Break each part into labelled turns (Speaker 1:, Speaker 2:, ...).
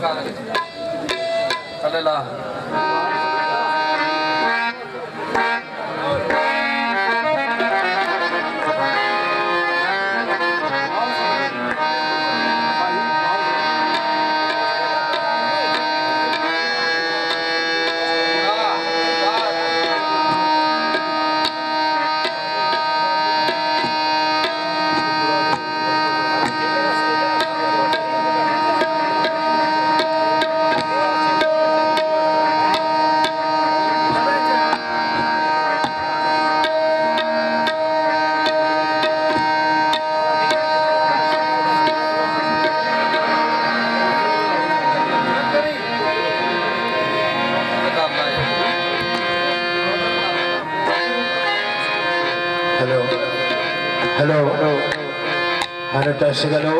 Speaker 1: Kalala.
Speaker 2: Hello, hello, hello, testing, hello,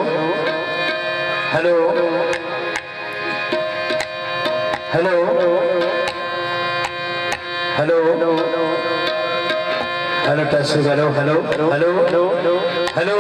Speaker 2: hello, hello, hello, hello, testing, hello, hello, hello, hello.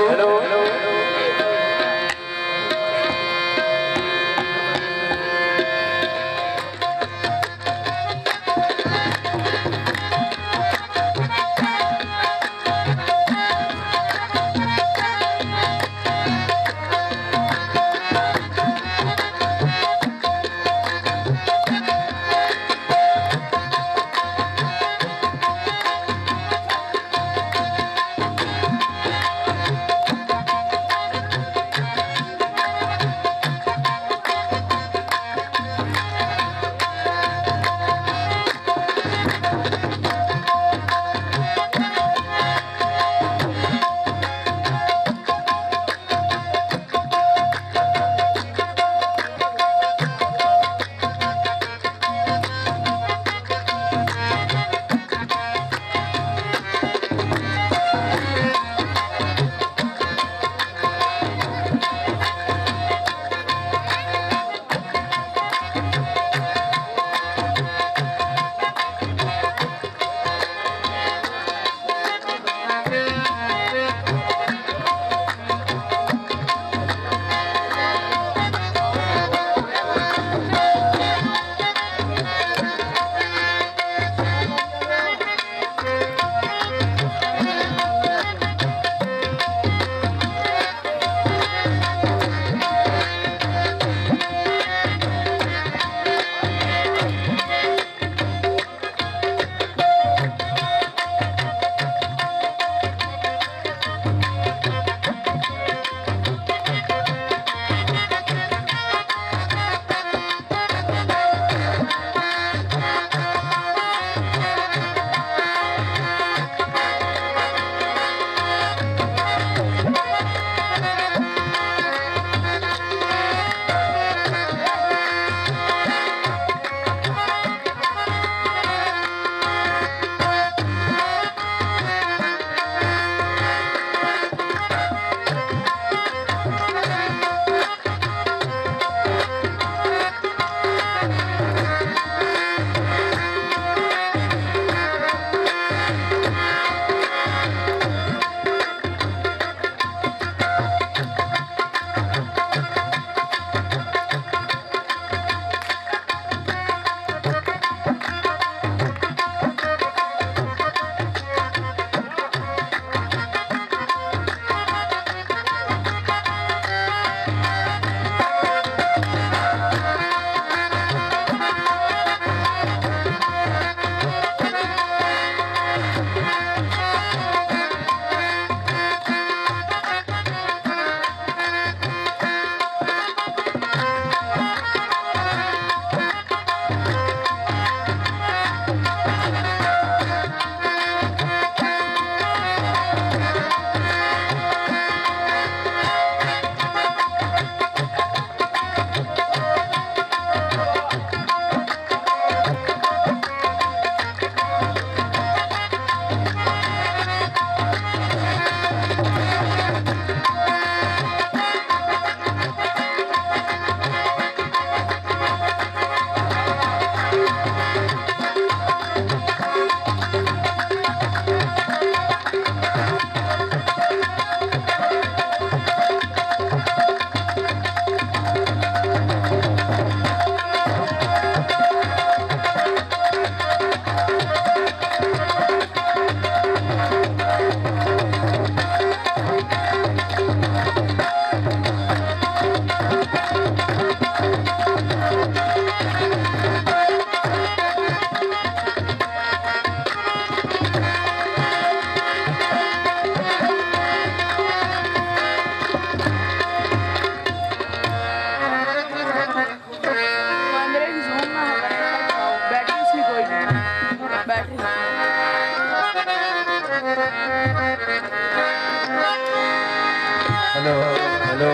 Speaker 2: Hello hello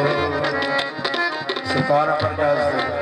Speaker 2: सरकार प्रकाश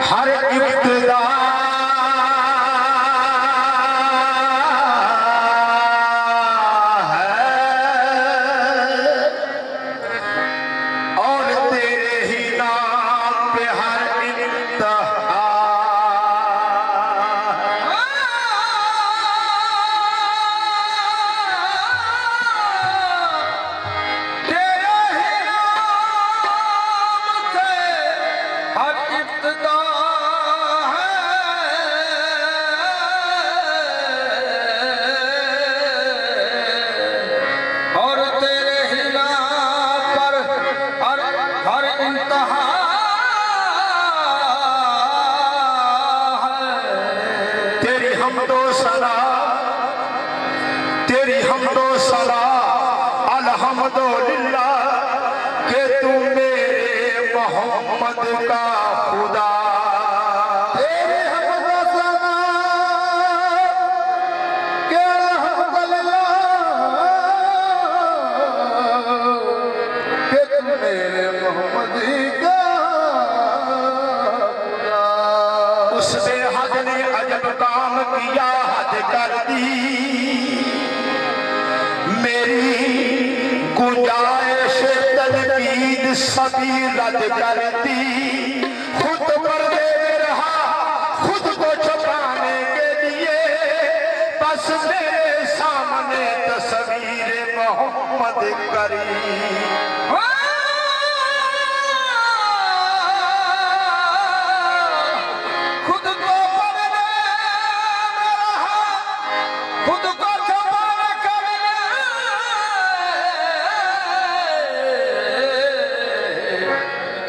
Speaker 2: हर इब्तिदा है और तेरे ही नाम पे हर इंतहा तेरे ही नाम से हर इब्तिदा तेरी हमदो सला अल्हम्दुलिल्लाह के तू मेरे मोहम्मद का खुदा तेरी हमदो सला के अल्हम्दुलिल्लाह के तू मेरे मोहम्मद का खुदा उसने हद ने अजब काम किया हद कर दी मेरी गुंजाइश तजदीद सभी रद्द कर दी खुद पर्दे में रहा खुद को छुपाने के लिए बस मेरे सामने तस्वीर मोहम्मद करी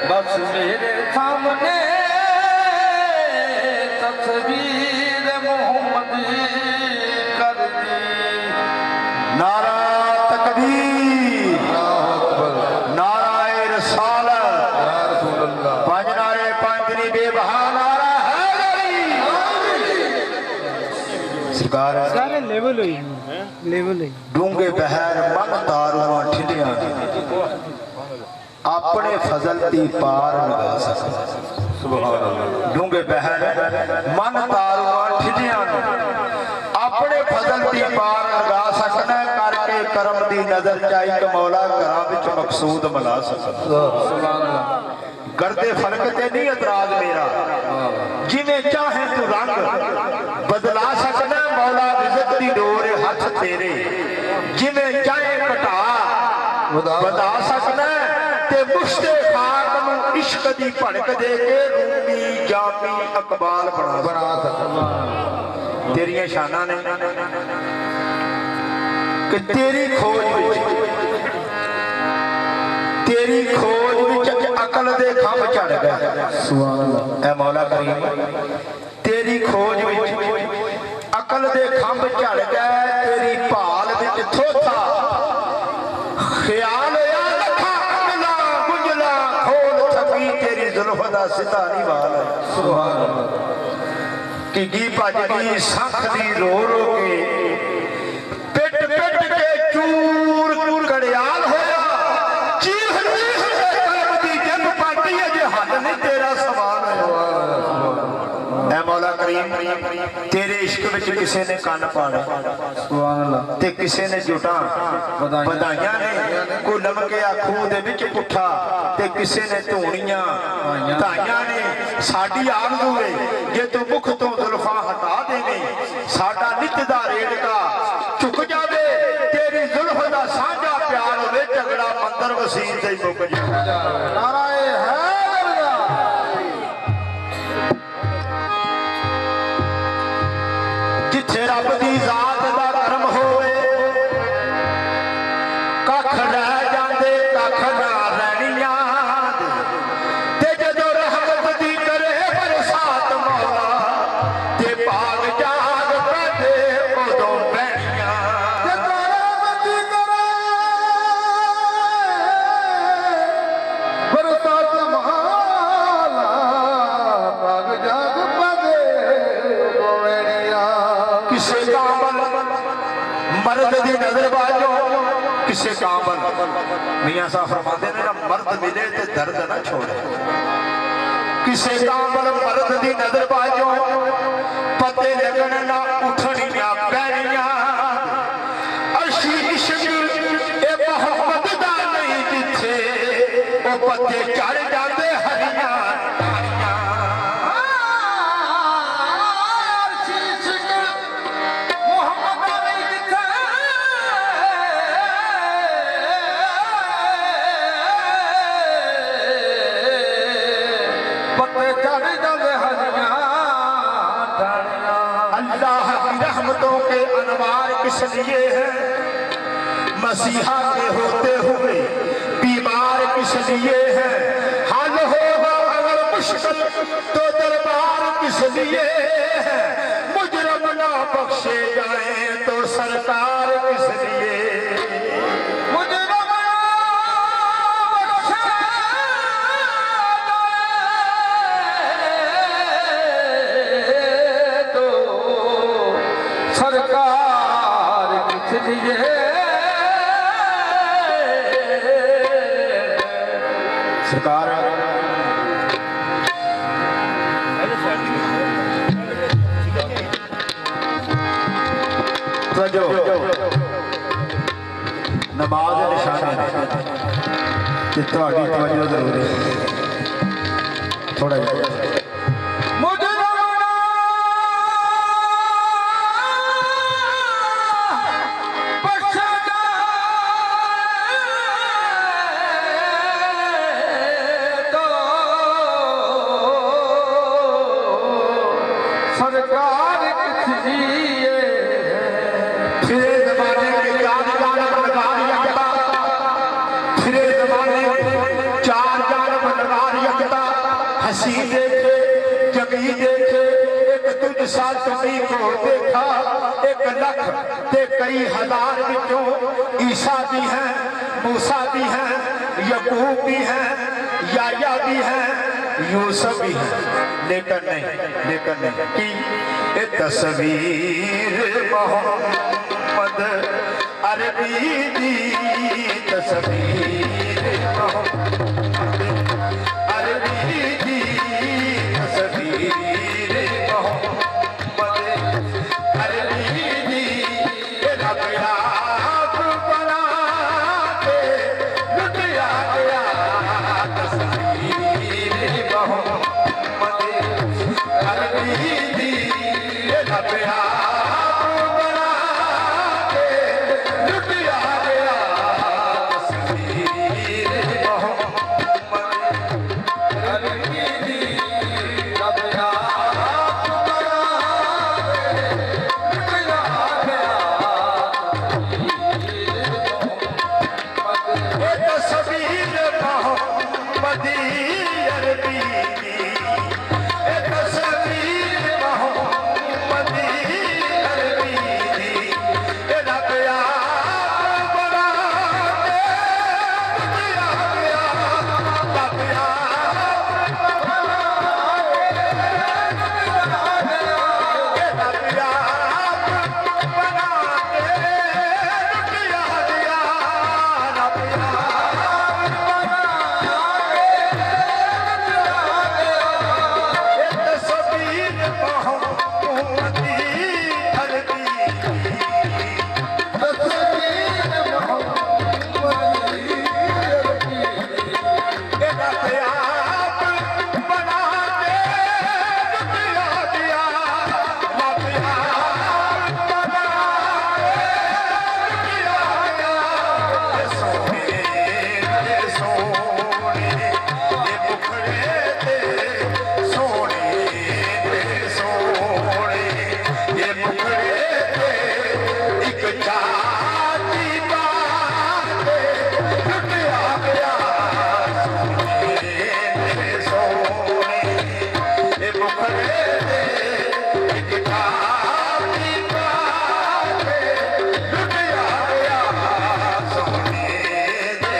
Speaker 2: बस मेरे सामने तस्वीर मोहम्मद कर दी नारा तकबीर नाराए रसालत पांच नारे पांचनी बेबहा नारा सरकार
Speaker 1: सारे लेवल हुई
Speaker 2: डूंगे बहर मन तारुआ ठिलियां अपने फजल दी पार लगा सकता डूंगे बहर मन तारुआ ठिलियां अपने फजल दी पार लगा सकना करके करम दी नजर चाही तो मौला घरां विच मकसूद मिला सकता गर्दे फलक ते नहीं एतराज मेरा जिवें चाहे तू रंग बदला सकना मौला रिज़्क़ दी डोर हथ तेरे जिवें चाहे घटा बता सकना ते मुश्ते खाक नूं इश्क दी भड़क दे के रूमी जामी अकबाल बना सकना तेरियां शानां ने कि तेरी खोज विच अकल दे खंभ चढ़ गए सुभान अल्लाह ऐ मौला करीम तेरी खोज विच अकल दे खंभ चढ़ गए तेरी भाल विच थोथा ख्याल सिता नहीं वाल है सुभान अल्लाह कि भज गई सख दी रो रो के पिट पिट के चूर कड़ियाल होया चीख चीख के कलम दी जब पाटी है जे हद नहीं तेरा सवाल है ऐ मौला करीम करी तेरे इश्क विच किसी ने कन पाड़े
Speaker 1: सुभान अल्लाह
Speaker 2: ते किसी ने जुटा बधाइयां ने कोई लमकिया खूह दे विच पुट्ठा ते किसी ने धूणियां धाइयां ने साडी आरज़ू है जे तू मुख तो जुल्फा हटा देवे साडा नित दा रेड़का झुक जावे तेरी जुल्फ दा साझा प्यार होवे झगड़ा मंदर वसीम ते मुक जावे
Speaker 1: नाराए हैदर
Speaker 2: जिथे रब दी जात दा करम होवे कख रह जांदे कख ना रहनियां ते जदों रहमत दी करे बरसात मौला ते भाग जाग पैदे उदों बहनियां
Speaker 1: जदों रहमत दी करे बरसात मौला भाग जाग पैदे गोवेड़िया
Speaker 2: किसे काबल मर्द दी नजर बाजो किसे काबल मियां साहब फरमाते ने ना मर्द मिले ते दर्द ना छोड़े किसे काबल मर्द दी नजर बाजो पते लगन ना उठनियां पैनियां अर्शी इश्क ए मोहब्बत दा नहीं जिथे ओ पते चढ़ जांदे हरियां अल्लाह की रहमतों के अनवार किस लिए है मसीहा के होते हुए बीमार किस लिए है हल होगा अगर मुश्किल तो दरबार किस लिए है मुजरम ना बख्शे जाए तो सरकार किस लिए
Speaker 1: सरकार किस लिए
Speaker 2: सरकार तो नमाज निशाने कि थोड़ी तवज्जो जरूरी है थोड़ा
Speaker 1: सरकार किस लिए
Speaker 2: फिरे जमाने में चार जान बनवार यकता फिरे जमाने में चार जान बनवार यकता हंसी देखे जमी देखे एक तुझ सा तुम्ही को देखा 1 लाख ते कई हजार विचों ईसा भी हैं मूसा भी हैं यकूब भी हैं याया भी हैं यूसुफ भी है लेकिन नहीं कि ये तस्वीर मोहम्मद अरबी दी तस्वीर मोहम्मद अरबी दी तस्वीर मोहम्मद अरबी दी रब आप बना के लुटिया गया तस्वीर मोहम्मद अरबी दी रब आप बना के लुटिया गया तस्वीर मोहम्मद चाची बाते लुट आ गया मेरे सोने ये मुखड़े दे एक चाची बाते लुट आ गया सोने दे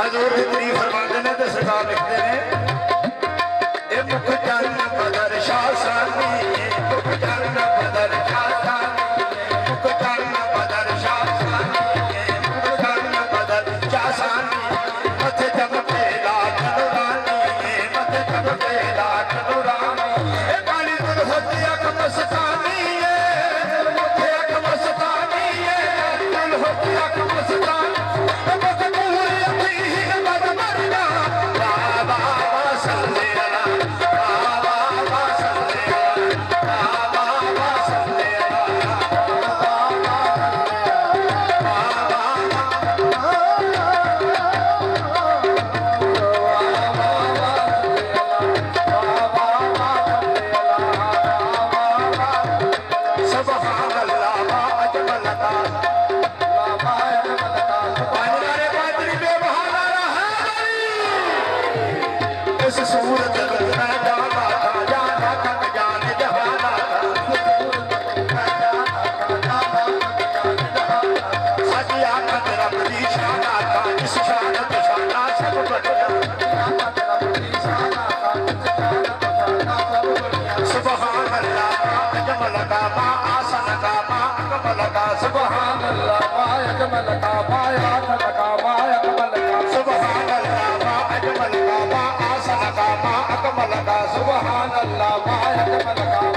Speaker 2: हजूर की तारीफ फरमाते हैं तो सरकार लिखते हैं ए मुख चंद बदर शासानी मुख चंद बदर शासानी मुख चंद बदर शासानी मुख चंद बदर शासानी मथे चमके लाट नुरानी मथे चमके लाट नुरानी ए काली दुल होती अख मस्तानी मुझे अख मस्तानी दुल होती अख मस्तानी इस सूरत में जाना था जाना था जाने जहाना सजिया कद रब दी शाना था इस शान पे शाना सब बढ़िया सुभान अल्लाह अजमल का मा आसन का मा अकमल का सुभान अल्लाह मा अजमल का मा आसन का मा अकमल का सुभान अल्लाह मा अजमल का मा आसन का मा अकमल का सुभान अल्लाह मा अकमल का